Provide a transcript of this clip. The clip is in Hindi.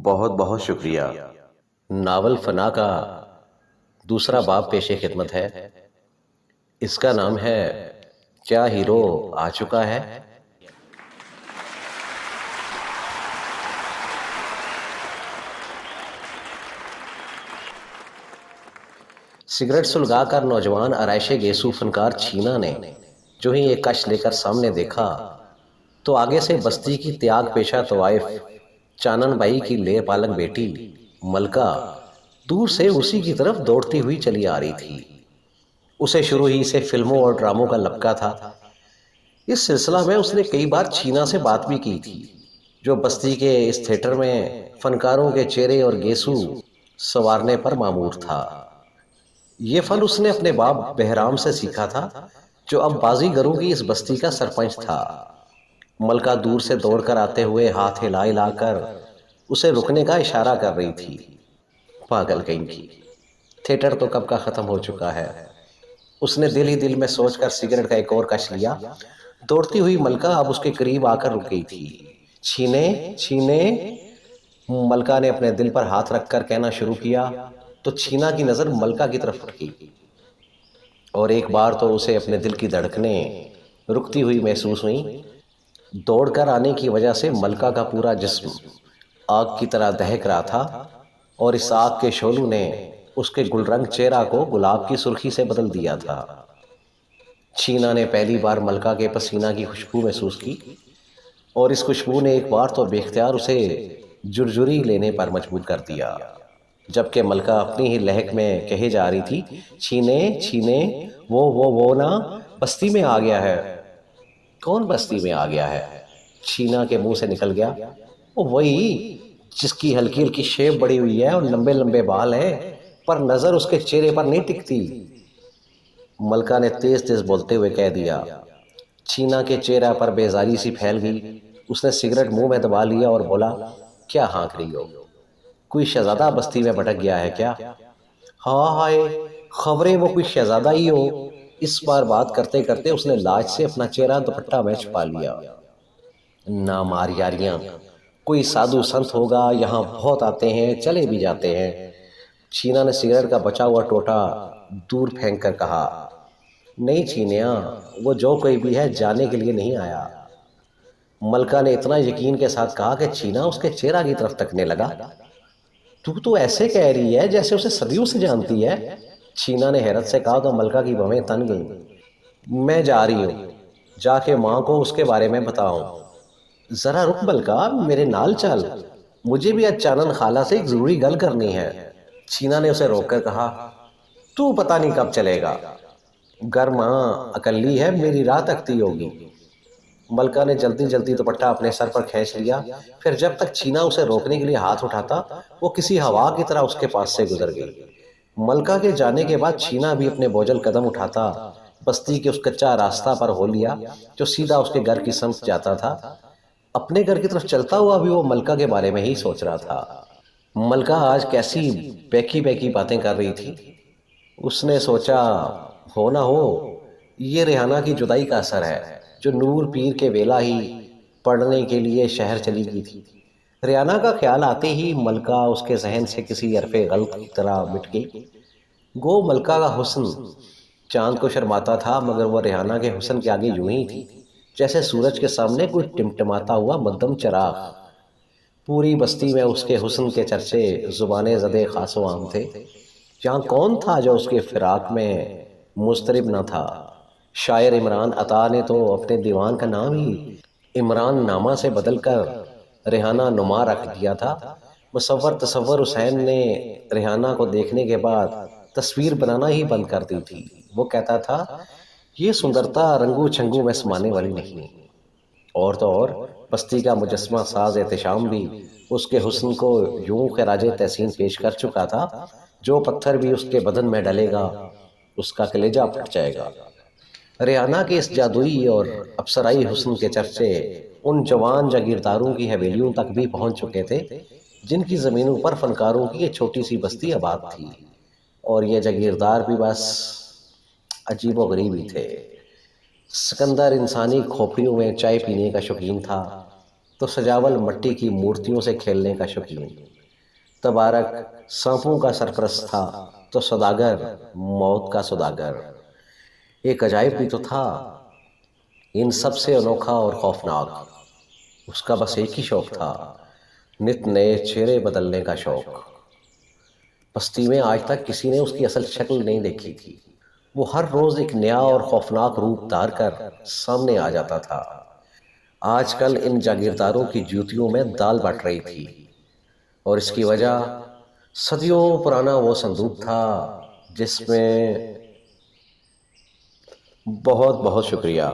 बहुत बहुत शुक्रिया। नावल फना का दूसरा बाब पेशे खिदमत है। इसका नाम है क्या हीरो आ चुका है। सिगरेट सुलगाकर नौजवान आराइशे गेसू फनकार छीना ने जो ही एक कश लेकर सामने देखा तो आगे से बस्ती की त्याग पेशा तवाइफ चानन बाई की ले पालक बेटी मलका दूर से उसी की तरफ दौड़ती हुई चली आ रही थी। उसे शुरू ही से फिल्मों और ड्रामों का लपका था। इस सिलसिला में उसने कई बार छीना से बात भी की थी, जो बस्ती के इस थिएटर में फनकारों के चेहरे और गेसू संवारने पर मामूर था। ये फन उसने अपने बाप बहराम से सीखा था, जो अब बाजीगरों की इस बस्ती का सरपंच था। मलका दूर से दौड़कर आते हुए हाथ हिला हिलाकर उसे रुकने का इशारा कर रही थी। पागल कहीं की, थिएटर तो कब का खत्म हो चुका है। उसने दिल ही दिल में सोचकर सिगरेट का एक और कश लिया। दौड़ती हुई मलका अब उसके करीब आकर रुक गई थी। छीने छीने, मलका ने अपने दिल पर हाथ रखकर कहना शुरू किया तो छीना की नजर मलका की तरफ उठी और एक बार तो उसे अपने दिल की धड़कनें रुकती हुई महसूस हुई। दौड़कर आने की वजह से मलका का पूरा जिस्म आग की तरह दहक रहा था और इस आग के शोलू ने उसके गुलरंग चेहरा को गुलाब की सुर्खी से बदल दिया था। छीना ने पहली बार मलका के पसीना की खुशबू महसूस की और इस खुशबू ने एक बार तो बेख्तियार उसे जुरजुरी लेने पर मजबूर कर दिया। जबकि मलका अपनी ही लहक में कहे जा रही थी, छीने छीने, वो ना बस्ती में आ गया है। कौन बस्ती में आ गया है? छीना के मुंह से निकल गया। वो वही जिसकी हल्की हल्की शेप बड़ी हुई है और लंबे लंबे बाल हैं, पर नजर उसके चेहरे पर नहीं टिकती। मलका ने तेज तेज बोलते हुए कह दिया। छीना के चेहरा पर बेजारी सी फैल गई। उसने सिगरेट मुंह में दबा लिया और बोला, क्या हाँक रही हो? कोई शहजादा बस्ती में भटक गया है क्या? हाँ हाय, खबरें वो कोई शहजादा ही हो। इस बार बात करते करते उसने लाज से अपना चेहरा दुपट्टा में छुपा लिया। ना मार यारियां, कोई साधु संत होगा, यहाँ बहुत आते हैं चले भी जाते हैं। छीना ने सिगरेट का बचा हुआ टोटा दूर फेंक कर कहा, नहीं छीनिया, वो जो कोई भी है जाने के लिए नहीं आया। मलका ने इतना यकीन के साथ कहा कि छीना उसके चेहरा की तरफ तकने लगा। तू तो ऐसे कह रही है जैसे उसे सदियों से जानती है। छीना ने हैरत से कहा तो मलका की भवें तन गईं। मैं जा रही हूँ, जाके माँ को उसके बारे में बताऊं। जरा रुक मलका, मेरे नाल चल, मुझे भी आज चानन खाला से एक जरूरी गल करनी है। छीना ने उसे रोककर कहा, तू पता नहीं कब चलेगा, घर माँ अकल्ली है, मेरी राह तकती होगी। मलका ने जल्दी जल्दी दुपट्टा अपने सर पर खींच लिया। फिर जब तक छीना उसे रोकने के लिए हाथ उठाता, वो किसी हवा की तरह उसके पास से गुजर गई। मलका के जाने के बाद छीना भी अपने बोझल कदम उठाता बस्ती के उस कच्चा रास्ता पर हो लिया जो सीधा उसके घर की समत जाता था। अपने घर की तरफ चलता हुआ भी वो मलका के बारे में ही सोच रहा था। मलका आज कैसी बेकी बेकी बातें कर रही थी। उसने सोचा, हो ना हो ये रेहाना की जुदाई का असर है, जो नूर पीर के वेला ही पढ़ने के लिए शहर चली गई थी। रेहाना का ख्याल आते ही मलका उसके जहन से किसी अरफे गल्त की तरह मिट गई। गो मलका का हुस्न चांद को शर्माता था, मगर वह रेहाना के हुस्न के आगे यूं ही थी जैसे सूरज के सामने कोई टिमटिमाता हुआ मध्यम चराग। पूरी बस्ती में उसके हुस्न के चर्चे जुबाने ज़दे खासो आम थे। यहाँ कौन था जो उसके फिराक में मुस्तरिब न था? शायर इमरान अता ने तो अपने दीवान का नाम ही इमरान नामा से बदलकर रेहाना नुमा रख दिया था। मुसव्वर तसव्वुर हुसैन ने रेहाना को देखने के बाद तस्वीर बनाना ही बंद कर दी थी। वो कहता था, ये सुंदरता रंगू छंगू में समाने वाली नहीं। और तो और बस्ती का मुजस्मा साज एहतशाम भी उसके हुस्न को यूं खराज तहसीन पेश कर चुका था, जो पत्थर भी उसके बदन में डलेगा उसका कलेजा फट जाएगा। रेहाना के इस जादुई और अप्सराई हुस्न के चर्चे उन जवान जागीरदारों की हवेलियों तक भी पहुंच चुके थे, जिनकी जमीनों पर फनकारों की ये छोटी सी बस्ती आबाद थी। और ये जागीरदार भी बस अजीबो गरीब ही थे। सिकंदर इंसानी खोपड़ियों में चाय पीने का शौकीन था। तो सजावल मिट्टी की मूर्तियों से खेलने का शौकीन। तबारक सांपों का सरपरस्त था तो सौदागर मौत का सौदागर। एक अजायब भी तो था, इन सब से अनोखा और खौफनाक। उसका बस एक ही शौक था, नित नए चेहरे बदलने का शौक। बस्ती में आज तक किसी ने उसकी असल शक्ल नहीं देखी थी। वो हर रोज एक नया और खौफनाक रूप धार कर सामने आ जाता था। आजकल इन जागीरदारों की जूतियों में दाल बट रही थी, और इसकी वजह सदियों पुराना वो संदूक था जिसमें। बहुत बहुत शुक्रिया।